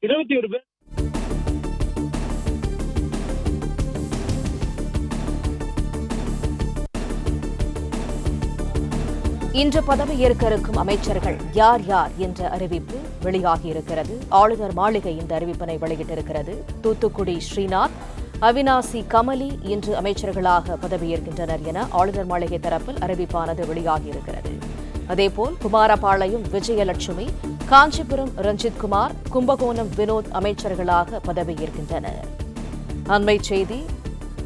21 பேர் இன்று பதவியேற்க இருக்கும் அமைச்சர்கள் யார் யார் என்ற அறிவிப்பு வெளியாகியிருக்கிறது. ஆளுநர் மாளிகை இந்த அறிவிப்பினை வெளியிட்டிருக்கிறது. தூத்துக்குடி ஸ்ரீநாத், அவினாசி கமலி இன்று அமைச்சர்களாக பதவியேற்கின்றனர் என ஆளுநர் மாளிகை தரப்பில் அறிவிப்பானது வெளியாகியிருக்கிறது. அதேபோல் குமாரபாளையம் விஜயலட்சுமி, காஞ்சிபுரம் ரஞ்சித்குமார், கும்பகோணம் வினோத் அமைச்சர்களாக பதவியேற்கின்றனர். அண்மைச் செய்தி,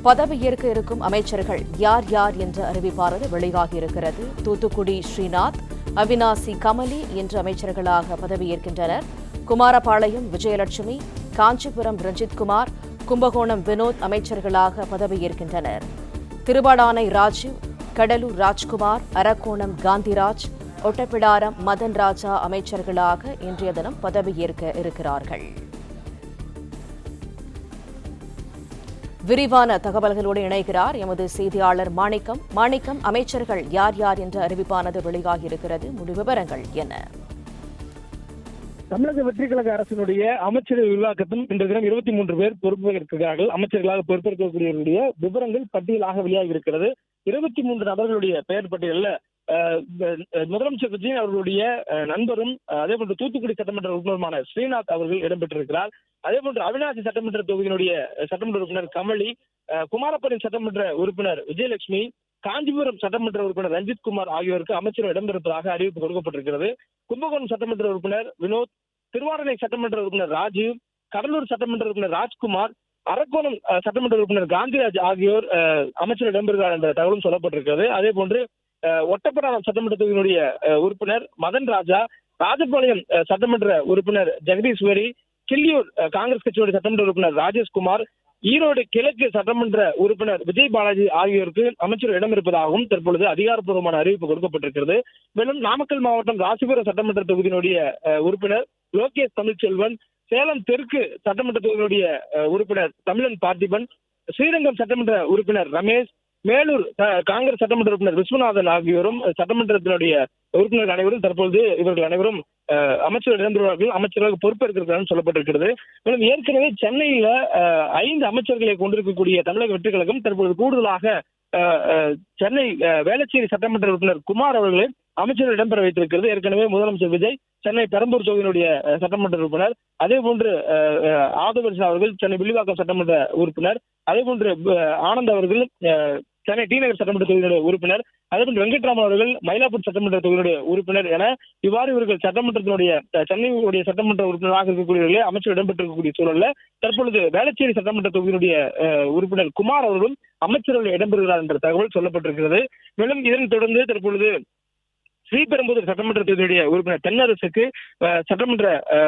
பதவியேற்க இருக்கும் அமைச்சர்கள் யார் யார் என்ற அறிவிப்பானது வெளியாகியிருக்கிறது. தூத்துக்குடி ஸ்ரீநாத், அவினாசி கமலி இன்று அமைச்சர்களாக பதவியேற்கின்றனர். குமாரபாளையம் விஜயலட்சுமி, காஞ்சிபுரம் ரஞ்சித்குமார், கும்பகோணம் வினோத் அமைச்சர்களாக பதவியேற்கின்றனர். திருவாடானை ராஜீவ், கடலூர் ராஜ்குமார், அரக்கோணம் காந்திராஜ், ஒட்டப்பிடாரம் மதன் ராஜா அமைச்சர்களாக இன்றைய தினம் பதவியேற்க இருக்கிறார்கள். விரிவான தகவல்களோடு இணைகிறார் எமது செய்தியாளர் மாணிக்கம். மாணிக்கம், அமைச்சர்கள் யார் யார் என்ற அறிவிப்பானது வெளியாகியிருக்கிறது, முழு விவரங்கள் என்ன? தமிழக வெற்றிக் கழக அரசினுடைய அமைச்சரவை விரிவாக்கத்தில் இன்று தினம் 23 பேர் பொறுப்பேற்கிறார்கள். அமைச்சர்களாக பொறுப்பேற்கக்கூடியவர்களுடைய விவரங்கள் பட்டியலாக வெளியாகி இருக்கிறது. 23 நபர்களுடைய பெயர் பட்டியலில் முதலமைச்சர் விஜயன் அவர்களுடைய நண்பரும் அதேபோன்று தூத்துக்குடி சட்டமன்ற உறுப்பினருமான ஸ்ரீநாத் அவர்கள் இடம்பெற்றிருக்கிறார். அதேபோன்று அவினாசி சட்டமன்ற தொகுதியினுடைய சட்டமன்ற உறுப்பினர் கமலி, குமாரபாளையம் சட்டமன்ற உறுப்பினர் விஜயலட்சுமி, காஞ்சிபுரம் சட்டமன்ற உறுப்பினர் ரஞ்சித்குமார் ஆகியோருக்கு அமைச்சர்கள் இடம்பெறுவதாக அறிவிப்பு கொடுக்கப்பட்டிருக்கிறது. கும்பகோணம் சட்டமன்ற உறுப்பினர் வினோத், திருவாரணை சட்டமன்ற உறுப்பினர் ராஜீவ், கடலூர் சட்டமன்ற உறுப்பினர் ராஜ்குமார், அரக்கோணம் சட்டமன்ற உறுப்பினர் காந்திராஜ் ஆகியோர் அமைச்சர்கள் இடம்பெறுகிறார் என்ற தகவலும் சொல்லப்பட்டிருக்கிறது. அதே போன்று ஒட்டப்பிடாரம் சட்டமன்ற தொகுதியினுடைய உறுப்பினர் மதன் ராஜா, ராஜபாளையம் சட்டமன்ற உறுப்பினர் ஜெகதீஸ்வரி, கிள்ளியூர் காங்கிரஸ் கட்சியுடைய சட்டமன்ற உறுப்பினர் ராஜேஷ்குமார், ஈரோடு கிழக்கு சட்டமன்ற உறுப்பினர் விஜய் பாலாஜி ஆகியோருக்கு அமைச்சர் இடம் இருப்பதாகவும் தற்பொழுது அதிகாரப்பூர்வமான அறிவிப்பு கொடுக்கப்பட்டிருக்கிறது. மேலும் நாமக்கல் மாவட்டம் ராசிபுரம் சட்டமன்ற தொகுதியினுடைய உறுப்பினர் லோகேஷ் தமிழ்ச்செல்வன், சேலம் தெற்கு சட்டமன்ற தொகுதியினுடைய உறுப்பினர் தமிழன் பார்த்திபன், ஸ்ரீரங்கம் சட்டமன்ற உறுப்பினர் ரமேஷ், மேலூர் காங்கிரஸ் சட்டமன்ற உறுப்பினர் விஸ்வநாதன் ஆகியோரும் சட்டமன்றத்தினுடைய உறுப்பினர்கள் அனைவரும் தற்பொழுது இவர்கள் அனைவரும் அமைச்சர்கள் இடம்பெறுவார்கள், அமைச்சர்களாக பொறுப்பேற்கிறார்கள் சொல்லப்பட்டிருக்கிறது. மேலும் ஏற்கனவே சென்னையில 5 அமைச்சர்களை கொண்டிருக்கக்கூடிய தமிழக வெற்றிக் கழகம் தற்பொழுது கூடுதலாக சென்னை வேளச்சேரி சட்டமன்ற உறுப்பினர் குமார் அவர்களை அமைச்சர்கள் இடம்பெற வைத்திருக்கிறது. ஏற்கனவே முதலமைச்சர் விஜய் சென்னை பெரம்பூர் தொகுதியினுடைய சட்டமன்ற உறுப்பினர், அதே போன்று ஆதவர்ஷன் அவர்கள் சென்னை வில்லிவாக்கம் சட்டமன்ற உறுப்பினர், அதே போன்று ஆனந்த் அவர்கள் சென்னை டி நகர் சட்டமன்ற தொகுதியினுடைய உறுப்பினர், அதேபோன்று வெங்கட்ராமன் அவர்கள் மயிலாப்பூர் சட்டமன்ற தொகுதியினுடைய உறுப்பினர் என இவ்வாறு இவர்கள் சட்டமன்றத்தினுடைய சென்னையுடைய சட்டமன்ற உறுப்பினராக இருக்கக்கூடியவர்களே அமைச்சர் இடம்பெற்றிருக்கக்கூடிய சூழல்ல தற்பொழுது வேளச்சேரி சட்டமன்ற தொகுதியினுடைய உறுப்பினர் குமார் அவர்களும் அமைச்சர்கள் இடம்பெறுகிறார் என்ற தகவல் சொல்லப்பட்டிருக்கிறது. மேலும் இதனைத் தொடர்ந்து தற்பொழுது ஸ்ரீபெரும்புதூர் சட்டமன்ற தொகுதியுடைய உறுப்பினர் தென்னரசுக்கு சட்டமன்ற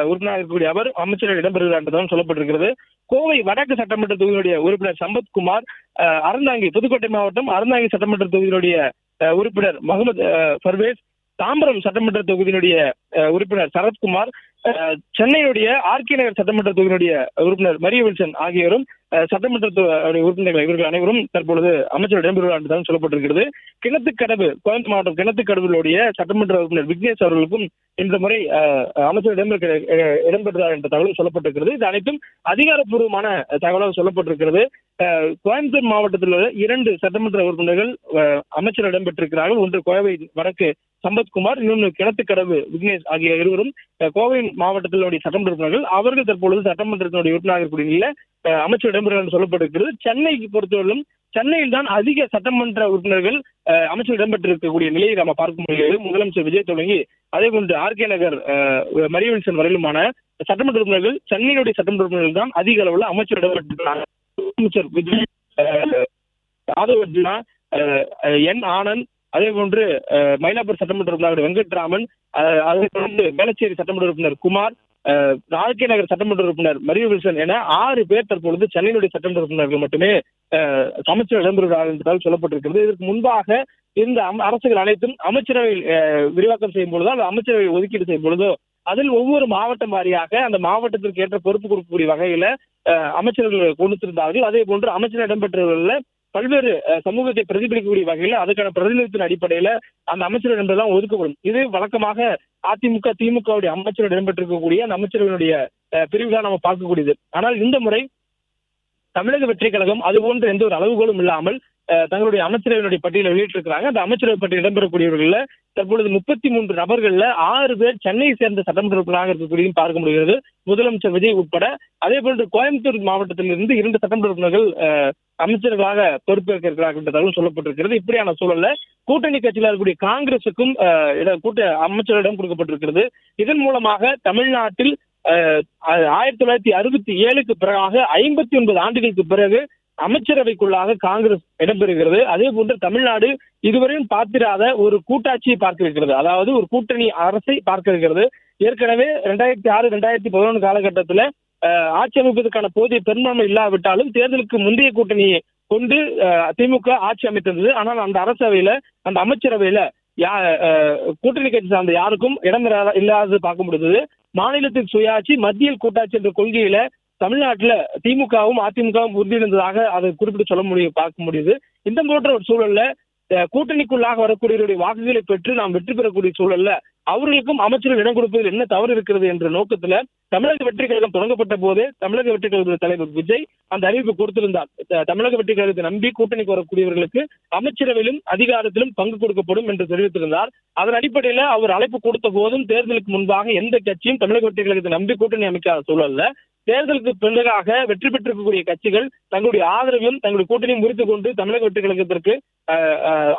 உறுப்பினராக இருக்கக்கூடிய அவர் அமைச்சர்கள் இடம்பெறுகிறார் என்றும் சொல்லப்பட்டிருக்கிறது. கோவை வடக்கு சட்டமன்ற தொகுதியுடைய உறுப்பினர் சம்பத்குமார், அறந்தாங்கி புதுக்கோட்டை மாவட்டம் அறந்தாங்கி சட்டமன்ற தொகுதியினுடைய உறுப்பினர் முகமது பர்வேஸ், தாம்பரம் சட்டமன்ற தொகுதியினுடைய உறுப்பினர் சரத்குமார், சென்னையுடைய ஆர்கே நகர் சட்டமன்ற தொகுதியினுடைய உறுப்பினர் மரியவில்சன் ஆகியோரும் சட்டமன்ற உறுப்பினர்கள் இவர்கள் அனைவரும் தற்பொழுது அமைச்சர் இடம்பெறுவார் என்றுதான் சொல்லப்பட்டிருக்கிறது. கிணத்துக்கடவு கோயம்புத்தூர் மாவட்டம் கிணத்துக்கடவுடைய சட்டமன்ற உறுப்பினர் விக்னேஷ் அவர்களுக்கும் இந்த முறை அமைச்சர் இடம்பெறுகிறார் என்ற தகவல் சொல்லப்பட்டிருக்கிறது. இது அனைத்தும் அதிகாரப்பூர்வமான தகவலாக சொல்லப்பட்டிருக்கிறது. கோயம்புத்தூர் மாவட்டத்தில் உள்ள 2 சட்டமன்ற உறுப்பினர்கள் அமைச்சர் இடம்பெற்றிருக்கிறார்கள். ஒன்று கோவை வடக்கு சம்பத்குமார், இன்னொன்று கிணத்துக்கடவு விக்னேஷ் ஆகிய இருவரும் கோவை மாவட்டத்தினுடைய சட்டமன்ற உறுப்பினர்கள். அவர்கள் தற்பொழுது சட்டமன்றத்தினுடைய உறுப்பினராக இருக்கக்கூடிய நிலையில் அமைச்சர் இடம்பெறும் என்று சொல்லப்பட்டிருக்கிறது. சென்னைக்கு பொறுத்தவரையிலும் சென்னையில் தான் அதிக சட்டமன்ற உறுப்பினர்கள் அமைச்சர் இடம்பெற்றிருக்கக்கூடிய நிலையை நாம் பார்க்க முடிகிறது. முதலமைச்சர் விஜய் தொடங்கி அதே போன்று ஆர்கே நகர் மரியவில்சன் வரையிலுமான சட்டமன்ற உறுப்பினர்கள் சென்னையினுடைய சட்டமன்ற உறுப்பினர்கள் தான் அதிக அளவில் அமைச்சர் இடம்பெற்றிருக்கிறார்கள். அமைச்சர் விஜய், ஆதவர்ஜுனா, என் ஆனந்த், அதே போன்று மயிலாப்பூர் சட்டமன்ற உறுப்பினர் வெங்கட்ராமன், அதை தொடர்ந்து வேளச்சேரி சட்டமன்ற உறுப்பினர் குமார், ஆர்கே நகர் சட்டமன்ற உறுப்பினர் மரியவில்சன் என 6 பேர் தற்பொழுது சென்னையினுடைய சட்டமன்ற உறுப்பினர்கள் மட்டுமே அமைச்சர் இடம்பெறுகிறார்கள் என்றால் சொல்லப்பட்டிருக்கிறது. இதற்கு முன்பாக இருந்த அரசுகள் அனைத்தும் அமைச்சரவை விரிவாக்கம் செய்யும் பொழுதோ அல்லது அமைச்சரவை ஒதுக்கீடு செய்யும் பொழுதோ அதில் ஒவ்வொரு மாவட்டம் வாரியாக அந்த மாவட்டத்திற்கு ஏற்ற பொறுப்பு கொடுக்கக்கூடிய வகையில அமைச்சர்கள் கொடுத்திருந்தார்கள். அதே போன்று அமைச்சர் இடம்பெற்றவர்கள் பல்வேறு சமூகத்தை பிரதிபலிக்கக்கூடிய வகையில் அதுக்கான பிரதிநிதித்துவ அடிப்படையில அந்த அமைச்சர் என்பதெல்லாம் ஒதுக்கப்படும். இது வழக்கமாக அதிமுக திமுகவுடைய அமைச்சர்கள் இடம்பெற்றிருக்கக்கூடிய அந்த அமைச்சர்களுடைய பிரிவுதான் நம்ம பார்க்கக்கூடியது. ஆனால் இந்த முறை தமிழக வெற்றி கழகம் அதுபோன்ற எந்த ஒரு அளவுகோலும் இல்லாமல் தங்களுடைய அமைச்சரவையினுடைய பட்டியலை வெளியிட்டிருக்கிறாங்க. அந்த அமைச்சரவை பட்டியல் இடம்பெறக்கூடியவர்கள தற்பொழுது 33 நபர்கள்ல 6 பேர் சென்னையை சேர்ந்த சட்டமன்ற உறுப்பினராக இருக்கக்கூடியதையும் பார்க்க முடிகிறது. முதலமைச்சர் விஜய் உட்பட. அதே போன்று கோயம்புத்தூர் மாவட்டத்திலிருந்து 2 சட்டமன்ற உறுப்பினர்கள் அமைச்சர்களாக பொறுப்பேற்க இருக்கிறார்கள் என்ற தகவல் சொல்லப்பட்டிருக்கிறது. இப்படியான சூழல்ல கூட்டணி கட்சியில் இருக்கக்கூடிய காங்கிரசுக்கும் அமைச்சரிடம் கொடுக்கப்பட்டிருக்கிறது. இதன் மூலமாக தமிழ்நாட்டில் 1967க்கு பிறகாக 59 ஆண்டுகளுக்கு பிறகு அமைச்சரவைக்குள்ளாக காங்கிரஸ் இடம்பெறுகிறது. அதே போன்று தமிழ்நாடு இதுவரையும் பார்த்திராத ஒரு கூட்டாட்சியை பார்க்க இருக்கிறது. அதாவது ஒரு கூட்டணி அரசை பார்க்க இருக்கிறது. ஏற்கனவே 2006, 2011 காலகட்டத்தில் ஆட்சி அமைப்பதற்கான போதிய பெரும்பான்மை இல்லாவிட்டாலும் தேர்தலுக்கு முந்தைய கூட்டணியை கொண்டு திமுக ஆட்சி அமைத்திருந்தது. ஆனால் அந்த அரசவையில அந்த அமைச்சரவையில கூட்டணி கட்சி சார்ந்த யாருக்கும் இடம் இல்லாதது பார்க்க முடிந்தது. மாநிலத்தின் சுயாட்சி மத்தியில் கூட்டாட்சி என்ற கொள்கையில தமிழ்நாட்டுல திமுகவும் அதிமுகவும் உறுதியிருந்ததாக அதை குறிப்பிட்டு பார்க்க முடியுது. இந்த போன்ற ஒரு சூழல்ல கூட்டணிக்குள்ளாக வரக்கூடியவருடைய வாக்குகளை பெற்று நாம் வெற்றி பெறக்கூடிய சூழல்ல அவர்களுக்கும் அமைச்சர்கள் இடம் கொடுப்பதில் என்ன தவறு இருக்கிறது என்ற நோக்கத்துல தமிழக வெற்றி கழகம் தொடங்கப்பட்ட போதே தமிழக வெற்றி கழக தலைவர் விஜய் அந்த அறிவிப்பு கொடுத்திருந்தார். தமிழக வெற்றி கழகத்தை நம்பி கூட்டணிக்கு வரக்கூடியவர்களுக்கு அமைச்சரவையிலும் அதிகாரத்திலும் பங்கு கொடுக்கப்படும் என்று தெரிவித்திருந்தார். அதன் அடிப்படையில அவர் அழைப்பு கொடுத்த போதும் தேர்தலுக்கு முன்பாக எந்த கட்சியும் தமிழக வெற்றி கழகத்தை நம்பி கூட்டணி அமைக்காத சூழல்ல தேர்தலுக்கு பிறகாக வெற்றி பெற்றிருக்கக்கூடிய கட்சிகள் தங்களுடைய ஆதரவையும் தங்களுடைய கூட்டணியும் முறித்துக் கொண்டு தமிழக வெற்றி கழகத்திற்கு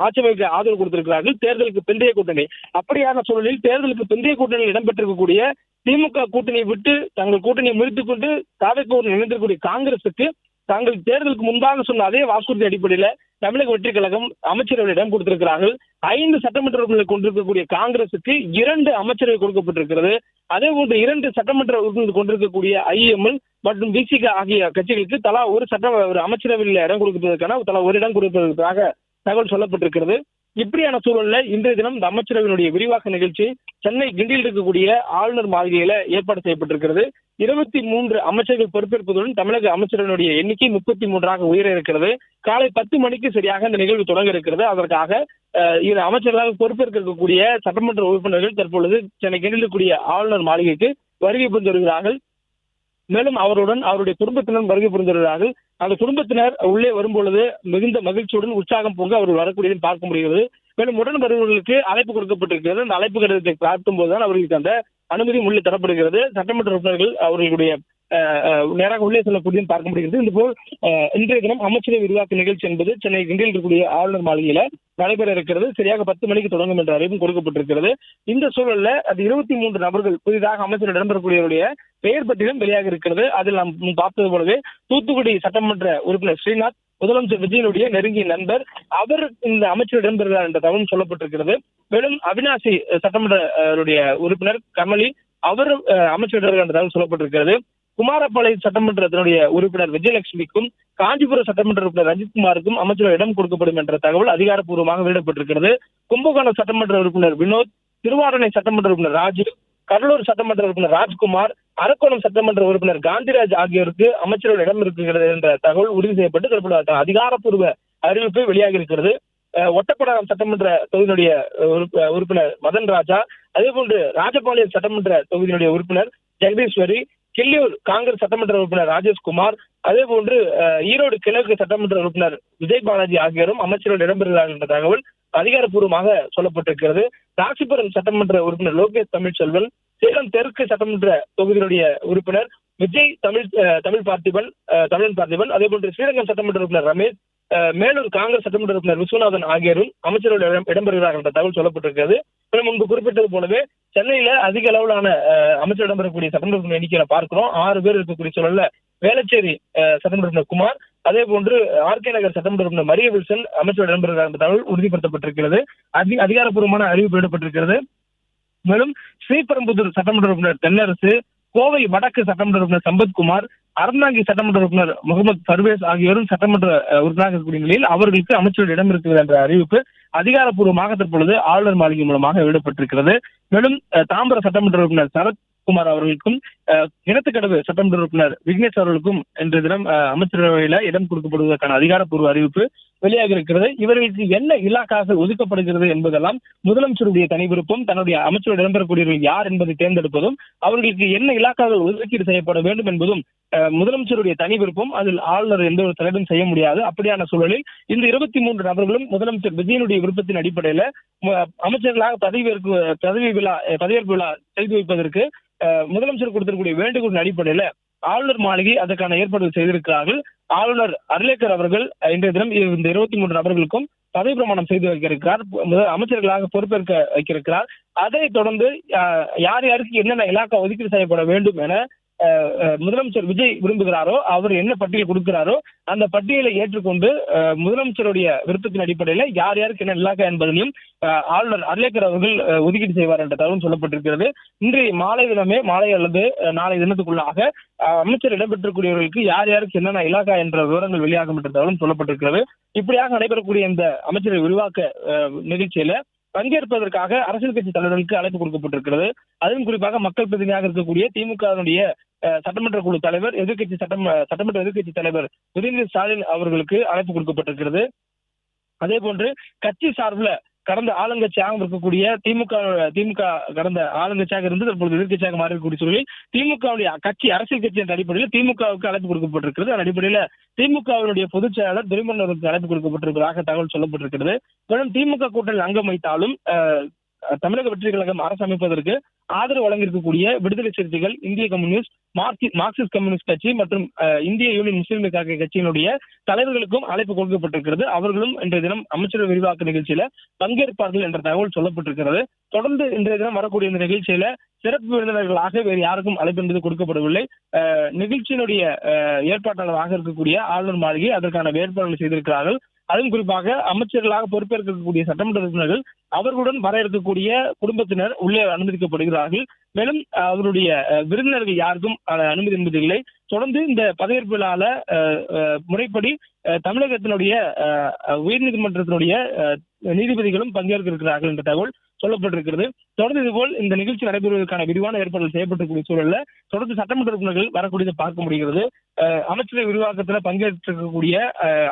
ஆட்சி அமைக்க ஆதரவு கொடுத்திருக்கிறார்கள். தேர்தலுக்கு பிந்தைய கூட்டணி அப்படியான சூழலில் தேர்தலுக்கு பிந்தைய கூட்டணியில் இடம்பெற்றிருக்கக்கூடிய திமுக கூட்டணியை விட்டு தங்கள் கூட்டணியை முறித்துக் கொண்டு தாவேக்கு இணைந்திருக்கக்கூடிய காங்கிரசுக்கு தாங்கள் தேர்தலுக்கு முன்பாக சொன்ன அதே வாக்குறுதி அடிப்படையில தமிழக வெற்றி கழகம் அமைச்சரவையில் இடம் கொடுத்திருக்கிறார்கள். 5 சட்டமன்ற உறுப்பினர்கள் கொண்டிருக்கக்கூடிய காங்கிரசுக்கு 2 அமைச்சரவை கொடுக்கப்பட்டிருக்கிறது. அதே போன்று 2 சட்டமன்ற உறுப்பினர்கள் கொண்டிருக்கக்கூடிய ஐஎம்எல் மற்றும் பிசிக ஆகிய கட்சிகளுக்கு தலா ஒரு அமைச்சரவையில் இடம் கொடுப்பதற்கான தலா ஒரு இடம் கொடுப்பதற்காக தகவல் சொல்லப்பட்டிருக்கிறது. இப்படியான சூழல்ல இன்றைய தினம் இந்த அமைச்சரவையினுடைய விரிவாக்க நிகழ்ச்சி சென்னை கிண்டியில் இருக்கக்கூடிய ஆளுநர் மாளிகையில ஏற்பாடு செய்யப்பட்டிருக்கிறது. 23 அமைச்சர்கள் பொறுப்பேற்பதுடன் தமிழக அமைச்சர்களுடைய எண்ணிக்கை 33ஆக உயர இருக்கிறது. காலை 10 மணிக்கு சரியாக இந்த நிகழ்வு தொடங்க இருக்கிறது. அதற்காக அமைச்சர்களாக பொறுப்பேற்க இருக்கக்கூடிய சட்டமன்ற உறுப்பினர்கள் தற்பொழுது சென்னை கிண்டியில் இருக்கக்கூடிய ஆளுநர் மாளிகைக்கு வருகை புரிந்து வருகிறார்கள். மேலும் அவருடன் அவருடைய குடும்பத்தினர் வருகை புரிந்து வருகிறார்கள். அந்த குடும்பத்தினர் உள்ளே வரும்பொழுது மிகுந்த மகிழ்ச்சியுடன் உற்சாகம் பொங்க அவர்கள் வரக்கூடியதை பார்க்க முடிகிறது. மேலும் உடன் வருபவர்களுக்கு அழைப்பு கொடுக்கப்பட்டிருக்கிறது. அந்த அழைப்பு கடிதத்தை பார்க்கும் போதுதான் அவர்களுக்கு அந்த அனுமதி உள்ளே தரப்படுகிறது. சட்டமன்ற உறுப்பினர்கள் அவர்களுடைய நேராக உள்ளே செல்லக்கூடியதும் பார்க்க முடிகிறது. இதுபோல் இன்றைய தினம் அமைச்சரவை விரிவாக்க நிகழ்ச்சி என்பது சென்னை கிண்டியில் இருக்கக்கூடிய ஆளுநர் மாளிகையில நடைபெற இருக்கிறது. சரியாக 10 மணிக்கு தொடங்கும் என்ற அறிவிப்பும் கொடுக்கப்பட்டிருக்கிறது. இந்த சூழல்ல அது 23 நபர்கள் புதிதாக அமைச்சர் இடம்பெறக்கூடியவருடைய பெயர் பட்டியலும் வெளியாக இருக்கிறது. அதில் நாம் பார்த்தது போலவே தூத்துக்குடி சட்டமன்ற உறுப்பினர் ஸ்ரீநாத் முதலமைச்சர் விஜயனுடைய நெருங்கிய நண்பர், அவர் இந்த அமைச்சர் இடம்பெறுகிறார் என்ற தகவலும் சொல்லப்பட்டிருக்கிறது. மேலும் அவினாசி சட்டமன்ற உறுப்பினர் கமலி அவர் அமைச்சர் என்ற தகவல் சொல்லப்பட்டிருக்கிறது. குமாரபாளையம் சட்டமன்றத்தினுடைய உறுப்பினர் விஜயலட்சுமிக்கும் காஞ்சிபுரம் சட்டமன்ற உறுப்பினர் ரஞ்சித்குமாருக்கும் அமைச்சர் இடம் கொடுக்கப்படும் என்ற தகவல் அதிகாரப்பூர்வமாக வெளியிடப்பட்டிருக்கிறது. கும்பகோணம் சட்டமன்ற உறுப்பினர் வினோத், திருவாரணை சட்டமன்ற உறுப்பினர் ராஜு, கடலூர் சட்டமன்ற உறுப்பினர் ராஜ்குமார், அரக்கோணம் சட்டமன்ற உறுப்பினர் காந்திராஜ் ஆகியோருக்கு அமைச்சர்கள் இடம் இருக்கிறது என்ற தகவல் உறுதி செய்யப்பட்டு தற்போது அதிகாரப்பூர்வ அறிவிப்பு வெளியாகி இருக்கிறது. ஒட்டக்குடாரம் சட்டமன்ற தொகுதியினுடைய உறுப்பினர் மதன் ராஜா, அதே போன்று ராஜபாளையம் சட்டமன்ற தொகுதியினுடைய உறுப்பினர் ஜெகதீஸ்வரி, கிள்ளியூர் காங்கிரஸ் சட்டமன்ற உறுப்பினர் ராஜேஷ்குமார், அதே போன்று ஈரோடு கிழக்கு சட்டமன்ற உறுப்பினர் விஜய் பாலாஜி ஆகியோரும் அமைச்சர்கள் இடம்பெறுகிறார்கள் என்ற தகவல் அதிகாரப்பூர்வமாக சொல்லப்பட்டிருக்கிறது. ராசிபுரம் சட்டமன்ற உறுப்பினர் லோகேஷ் தமிழ்ச்செல்வன், சேலம் தெற்கு சட்டமன்ற தொகுதியினுடைய உறுப்பினர் விஜய் தமிழன் பார்த்திபன், அதே போன்று ஸ்ரீரங்கம் சட்டமன்ற உறுப்பினர் ரமேஷ், மேலூர் காங்கிரஸ் சட்டமன்ற உறுப்பினர் விஸ்வநாதன் ஆகியோரும் அமைச்சர்கள் இடம்பெறுகிறார்கள் என்ற தகவல் சொல்லப்பட்டிருக்கிறது. முன்பு குறிப்பிட்டது போலவே சென்னையில அதிக அளவிலான அமைச்சர் இடம்பெறக்கூடிய சட்டமன்ற உறுப்பினர் எண்ணிக்கையில பார்க்கிறோம். 6 பேர் இருக்கக்கூடிய சூழல்ல வேளச்சேரி சட்டமன்ற உறுப்பினர் குமார், அதே போன்று ஆர்கே நகர் சட்டமன்ற உறுப்பினர் மரிய வில்சன் அமைச்சர் இடம்பெறுகிறார் என்ற தகவல் உறுதிப்படுத்தப்பட்டிருக்கிறது. அதிகாரப்பூர்வமான அறிவிப்பு வெளியிடப்பட்டிருக்கிறது. மேலும் ஸ்ரீபெரும்புதூர் சட்டமன்ற உறுப்பினர் தென்னரசு, கோவை வடக்கு சட்டமன்ற உறுப்பினர் சம்பத்குமார், அறந்தாங்கி சட்டமன்ற உறுப்பினர் முகமது பர்வேஸ் ஆகியோரும் சட்டமன்ற உறுப்பினராக இருக்கக்கூடிய நிலையில் அவர்களுக்கு அமைச்சர்கள் இடம் இருக்கிறது என்ற அறிவிப்பு அதிகாரப்பூர்வமாக தற்பொழுது ஆளுநர் மாளிகை மூலமாக வெளியிடப்பட்டிருக்கிறது. மேலும் தாம்பரம் சட்டமன்ற உறுப்பினர் சரத், குமார் அவர்களுக்கும் கிணத்துக்கடவு சட்டமன்ற உறுப்பினர் விக்னேஷ் அவர்களுக்கும் இன்று தினம் அமைச்சரவையில இடம் கொடுக்கப்படுவதற்கான அதிகாரப்பூர்வ அறிவிப்பு வெளியாக இருக்கிறது. இவர்களுக்கு என்ன இலாக்காக ஒதுக்கப்படுகிறது என்பதெல்லாம் முதலமைச்சருடைய தனி விருப்பம். தன்னுடைய அமைச்சரோடு இடம்பெறக்கூடியவர்கள் யார் என்பதை தேர்ந்தெடுப்பதும் அவர்களுக்கு என்ன இலாக்காக ஒதுக்கீடு செய்யப்பட வேண்டும் என்பதும் முதலமைச்சருடைய தனி விருப்பம். அதில் ஆளுநர் எந்த ஒரு தலைவரும் செய்ய முடியாது. அப்படியான சூழலில் இந்த 23 நபர்களும் முதலமைச்சர் விஜயனுடைய விருப்பத்தின் அடிப்படையில அமைச்சர்களாக பதவியேற்பு விழா செய்து வைப்பதற்கு முதலமைச்சர் கொடுத்திருக்கக்கூடிய வேண்டுகோளின் அடிப்படையில ஆளுநர் மாளிகை அதற்கான ஏற்பாடுகள் செய்திருக்கிறார்கள். ஆளுநர் அர்லேக்கர் அவர்கள் இன்றைய தினம் இந்த 23 நபர்களுக்கும் பதவி பிரமாணம் செய்து வைக்க இருக்கிறார். அமைச்சர்களாக பொறுப்பேற்க வைக்கிறார். அதைத் தொடர்ந்து யார் யாருக்கு என்னென்ன இலாக்கா ஒதுக்கீடு செய்யப்பட வேண்டும் என முதலமைச்சர் விஜய் விரும்புகிறாரோ அவர் என்ன பட்டியல் கொடுக்கிறாரோ அந்த பட்டியலை ஏற்றுக்கொண்டு முதலமைச்சருடைய விருப்பத்தின் அடிப்படையில் யார் யாருக்கு என்ன இலாக்கா என்பதையும் ஆளுநர் அர்லேக்கர் அவர்கள் ஒதுக்கீடு செய்வார் என்ற தகவல் சொல்லப்பட்டிருக்கிறது. இன்றைய மாலை அல்லது நாளை தினத்துக்குள்ளாக அமைச்சர் இடம்பெற்றக்கூடியவர்களுக்கு யார் யாருக்கு என்னென்ன இலாக்கா என்ற விவரங்கள் வெளியாகும் என்ற தகவலும் சொல்லப்பட்டிருக்கிறது. இப்படியாக நடைபெறக்கூடிய இந்த அமைச்சரவை விரிவாக்க நிகழ்ச்சியில பங்கேற்பதற்காக அரசியல் கட்சி தலைவர்களுக்கு அழைப்பு கொடுக்கப்பட்டிருக்கிறது. அதுவும் குறிப்பாக மக்கள் பிரதிநிதியாக இருக்கக்கூடிய திமுகவினுடைய சட்டமன்ற குழு தலைவர் சட்டமன்ற எதிர்கட்சி தலைவர் உதயநிதி ஸ்டாலின் அவர்களுக்கு அழைப்பு கொடுக்கப்பட்டிருக்கிறது. அதே போன்று கட்சி சார்பில் கடந்த ஆளுங்கட்சியாக இருக்கக்கூடிய திமுக கடந்த ஆளுங்கட்சியாக இருந்து தற்போது எதிர்கட்சியாக மாறக்கூடிய சூழலில் திமுகவுடைய கட்சி அரசியல் கட்சி என்ற அடிப்படையில் திமுகவுக்கு அழைப்பு கொடுக்கப்பட்டிருக்கிறது. அதன் அடிப்படையில் திமுகவினுடைய பொதுச் செயலாளர் துரைமுருகன் அவருக்கு அழைப்பு கொடுக்கப்பட்டிருப்பதாக தகவல் சொல்லப்பட்டிருக்கிறது. மேலும் திமுக கூட்டணியில் அங்கம் வைத்தாலும் தமிழக வெற்றி கழகம் அரசு அமைப்பதற்கு ஆதரவு வழங்கியிருக்கக்கூடிய விடுதலை சிறுத்தைகள், இந்திய கம்யூனிஸ்ட், மார்க்சிஸ்ட் கம்யூனிஸ்ட் கட்சி மற்றும் இந்திய யூனியன் முஸ்லீம் லீக் கட்சியினுடைய தலைவர்களுக்கும் அழைப்பு கொடுக்கப்பட்டிருக்கிறது. அவர்களும் இன்றைய தினம் அமைச்சரவை விரிவாக்க நிகழ்ச்சியில பங்கேற்பார்கள் என்ற தகவல் சொல்லப்பட்டிருக்கிறது. தொடர்ந்து இன்றைய தினம் வரக்கூடிய இந்த நிகழ்ச்சியில சிறப்பு விருந்தினர்களாக வேறு யாருக்கும் அழைப்பு என்பது கொடுக்கப்படவில்லை. நிகழ்ச்சியினுடைய ஏற்பாட்டாளராக இருக்கக்கூடிய ஆளுநர் மாளிகை அதற்கான ஏற்பாடுகள் செய்திருக்கிறார்கள். அதுவும் குறிப்பாக அமைச்சர்களாக பொறுப்பேற்கக்கூடிய சட்டமன்ற உறுப்பினர்கள் அவர்களுடன் வர இருக்கக்கூடிய குடும்பத்தினர் உள்ளே அனுமதிக்கப்படுகிறார்கள். மேலும் அவருடைய விருந்தினர்கள் யாருக்கும் அனுமதி என்பதில்லை. தொடர்ந்து இந்த பதவியேற்பு விழால முறைப்படி தமிழகத்தினுடைய உயர்நீதிமன்றத்தினுடைய நீதிபதிகளும் பங்கேற்க இருக்கிறார்கள் என்ற தகவல் சொல்லப்பட்டிருக்கிறது. தொடர்ந்து இதுபோல் இந்த நிகழ்ச்சி நடைபெறுவதற்கான விரிவான ஏற்பாடுகள் செய்யப்பட்டிருக்கூடிய சூழல்ல தொடர்ந்து சட்டமன்ற உறுப்பினர்கள் வரக்கூடியதை பார்க்க முடிகிறது. அமைச்சரவை விரிவாக்கத்தில் பங்கேற்கக்கூடிய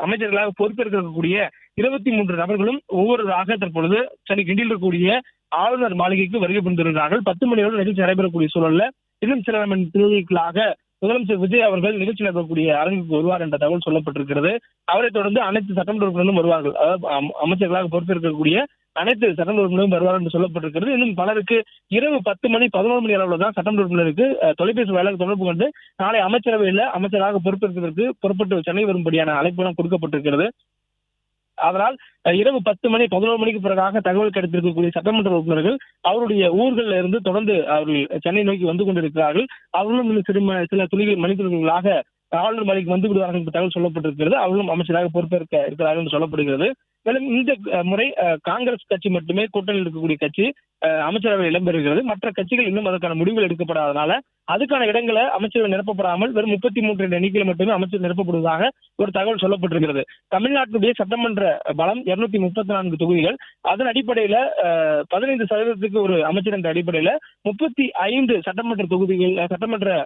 அமைச்சர்களாக பொறுப்பேற்கக்கூடிய 23 நபர்களும் ஒவ்வொருவராக தற்பொழுது சென்னை கிண்டியில் இருக்கக்கூடிய ஆளுநர் மாளிகைக்கு வருகை புரிந்திருக்கிறார்கள். 10 மணியோடு நிகழ்ச்சி நடைபெறக்கூடிய சூழல்ல இன்னும் சில திருவிழாக்களாக முதலமைச்சர் விஜய் அவர்கள் நிகழ்ச்சி நடைபெறக்கூடிய அரங்குக்கு வருவார் என்ற தகவல் சொல்லப்பட்டிருக்கிறது. அவரைத் தொடர்ந்து அனைத்து சட்டமன்ற உறுப்பினர்களும் வருவார்கள். அதாவது அமைச்சர்களாக பொறுப்பேற்கக்கூடிய அனைத்து சட்டமன்ற உறுப்பினரும் வருவார் என்று சொல்லப்பட்டிருக்கிறது. இன்னும் பலருக்கு இரவு 10 மணி 11 மணி அளவில் தான் சட்டமன்ற உறுப்பினருக்கு தொலைபேசி வாயிலாக தொடர்பு கொண்டு நாளை அமைச்சரவையில் அமைச்சராக பொறுப்பேற்பதற்கு புறப்பட்டு சென்னை வரும்படியான அழைப்பு கொடுக்கப்பட்டிருக்கிறது. அதனால் இரவு 10 மணி 11 மணிக்கு பிறகாக தகவல் கிடைத்திருக்கக்கூடிய சட்டமன்ற உறுப்பினர்கள் அவருடைய ஊர்களில் இருந்து தொடர்ந்து அவர்கள் சென்னை நோக்கி வந்து கொண்டிருக்கிறார்கள். அவர்களும் சில மணித்துளிகளாக ஆளுநர் மாளிகைக்கு வந்து விடுவார்கள் என்று தகவல் சொல்லப்பட்டிருக்கிறது. அவர்களும் அமைச்சராக பொறுப்பேற்க இருக்கிறார்கள் என்று சொல்லப்படுகிறது. மேலும் இந்த முறை காங்கிரஸ் கட்சி மட்டுமே கூட்டணியில் இருக்கக்கூடிய கட்சி அமைச்சரவையில் இடம்பெறுகிறது. மற்ற கட்சிகள் இன்னும் அதற்கான முடிவுகள் எடுக்கப்படாதனால அதுக்கான இடங்களை அமைச்சரவை நிரப்பப்படாமல் வெறும் 33 எண்ணிக்கையில் மட்டுமே அமைச்சர் நிரப்பப்படுவதாக ஒரு தகவல் சொல்லப்பட்டிருக்கிறது. தமிழ்நாட்டுடைய சட்டமன்ற பலம் 234 தொகுதிகள். அதன் அடிப்படையில 15% ஒரு அமைச்சர் என்ற அடிப்படையில 35 சட்டமன்ற தொகுதிகள் சட்டமன்ற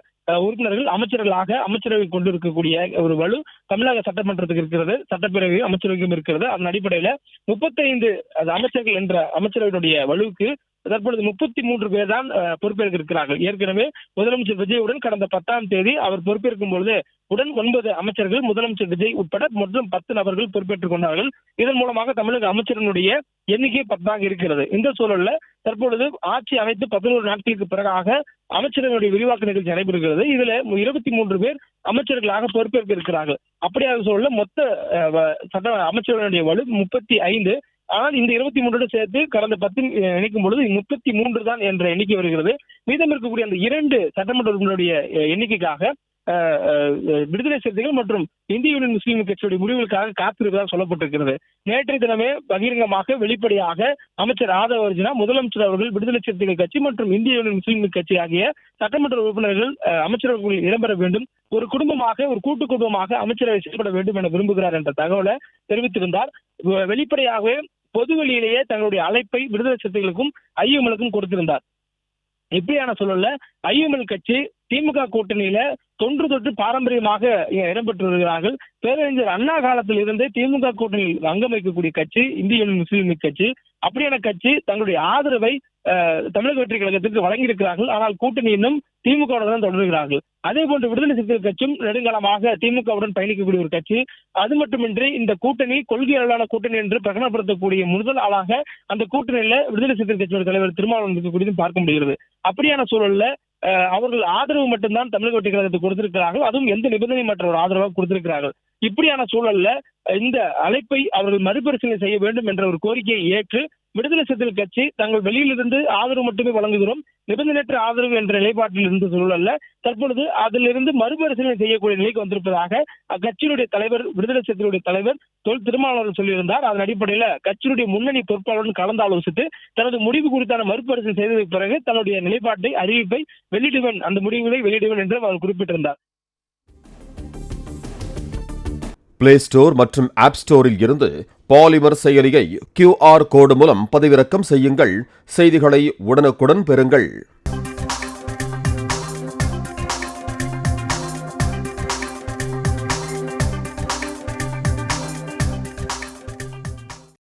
உறுப்பினர்கள் அமைச்சர்களாக அமைச்சரவை கொண்டிருக்கக்கூடிய ஒரு வலு தமிழக சட்டமன்றத்துக்கு இருக்கிறது. சட்டப்பேரவை அமைச்சரவைக்கும் இருக்கிறது. அதன் அடிப்படையில 35 அமைச்சர்கள் என்ற அமைச்சரவையுடைய வலுவுக்கு தற்பொழுது 33 பேர் தான் பொறுப்பேற்க இருக்கிறார்கள். ஏற்கனவே முதலமைச்சர் விஜயுடன் கடந்த 10ஆம் தேதி அவர் பொறுப்பேற்கும் பொழுது உடன் 9 அமைச்சர்கள் முதலமைச்சர் விஜய் உட்பட மொத்தம் 10 நபர்கள் பொறுப்பேற்றுக் கொண்டார்கள். இதன் மூலமாக தமிழக அமைச்சர்களுடைய எண்ணிக்கை 10ஆக இருக்கிறது. இந்த சூழல்ல தற்பொழுது ஆட்சி அமைத்து 11 நாட்களுக்கு பிறகாக அமைச்சர்களுடைய விரிவாக்க நிகழ்ச்சி நடைபெறுகிறது. இதுல 23 பேர் அமைச்சர்களாக பொறுப்பேற்க இருக்கிறார்கள். அப்படியாக சூழல்ல மொத்த சட்ட அமைச்சர்களுடைய வலு 35. ஆனால் இந்த 23 சேர்த்து கடந்த 10 இணைக்கும் பொழுது 33 தான் என்ற எண்ணிக்கை வருகிறது. மீதம் இருக்கக்கூடிய அந்த 2 சட்டமன்ற உறுப்பினருடைய எண்ணிக்கைக்காக விடுதலை சிறுத்தைகள் மற்றும் இந்திய யூனியன் முஸ்லீம் கட்சியுடைய முடிவுகளுக்காக காத்திருப்பதாக சொல்லப்பட்டிருக்கிறது. நேற்றைய தினமே பகிரங்கமாக வெளிப்படையாக அமைச்சர் ஆதவ அர்ஜுனா முதலமைச்சர் அவர்கள் விடுதலை சிறுத்தைகள் கட்சி மற்றும் இந்திய யூனியன் முஸ்லீம் கட்சி ஆகிய சட்டமன்ற உறுப்பினர்கள் அமைச்சரவைகளில் இடம்பெற வேண்டும், ஒரு குடும்பமாக ஒரு கூட்டு குடும்பமாக அமைச்சரவை செயல்பட வேண்டும் என விரும்புகிறார் என்ற தகவலை தெரிவித்திருந்தார். வெளிப்படையாகவே பொதுவெளியிலேயே தங்களுடைய அழைப்பை விடுதலை சிறுத்தைகளுக்கும் ஐஎம்எலுக்கும் கொடுத்திருந்தார். இப்படியான சூழல்ல ஐஎம்எல் கட்சி திமுக கூட்டணியில தொன்று தொட்டு பாரம்பரியமாக இடம்பெற்று வருகிறார்கள். பேரறிஞர் அண்ணா காலத்தில் இருந்தே திமுக கூட்டணியில் அங்கம் வைக்கக்கூடிய கட்சி இந்திய யூனியன் முஸ்லீம் லீக் கட்சி. அப்படியான கட்சி தங்களுடைய ஆதரவை தமிழக வெற்றி கழகத்திற்கு வழங்கியிருக்கிறார்கள். ஆனால் கூட்டணி இன்னும் திமுகவுடன் தான் தொடர்கிறார்கள். அதே போன்று விடுதலை சிறுத்தைகள் கட்சியும் நெடுங்காலமாக திமுகவுடன் பயணிக்கக்கூடிய ஒரு கட்சி. அது மட்டுமின்றி இந்த கூட்டணி கொள்கையாளரான கூட்டணி என்று பிரகடனப்படுத்தக்கூடிய முதல் ஆளாக அந்த கூட்டணியில விடுதலை சிறுத்தைகள் கட்சியோட தலைவர் திருமாவளவன் இருக்கக்கூடியதும் பார்க்க முடிகிறது. அப்படியான சூழல்ல அவர்கள் ஆதரவு மட்டும்தான் தமிழக வெற்றி கழகத்துக்கு கொடுத்திருக்கிறார்கள். அதுவும் எந்த நிபந்தனை மற்ற ஒரு ஆதரவாக கொடுத்திருக்கிறார்கள். இப்படியான சூழல்ல இந்த அழைப்பை அவர்கள் மறுபரிசீலனை செய்ய வேண்டும் என்ற ஒரு கோரிக்கையை ஏற்று விடுதலை சிறுத்தைகள் கட்சி தங்கள் வெளியிலிருந்து ஆதரவு மட்டுமே வழங்குகிறோம், நிபந்தனையற்ற ஆதரவு என்ற நிலைப்பாட்டில் இருந்த சூழல்ல தற்பொழுது அதிலிருந்து மறுபரிசீலனை செய்யக்கூடிய நிலைக்கு வந்திருப்பதாக அக்கட்சியினுடைய தலைவர் விடுதலை சிறுத்தைகளுடைய தலைவர் தொல் திருமாவளவன் சொல்லியிருந்தார். அதன் அடிப்படையில் கட்சியினுடைய முன்னணி பொறுப்பாளருடன் கலந்து ஆலோசித்து தனது முடிவு குறித்தான மறுபரிசீலனை செய்ததற்கு பிறகு தன்னுடைய நிலைப்பாட்டை அறிவிப்பை வெளியிடுவேன், அந்த முடிவுகளை வெளியிடுவேன் என்று அவர் குறிப்பிட்டிருந்தார். பிளே ஸ்டோர் மற்றும் ஆப் ஸ்டோரில் இருந்து பாலிமர் செயலியை QR கோடு மூலம் பதிவிறக்கம் செய்யுங்கள். செய்திகளை உடனுக்குடன் பெறுங்கள்.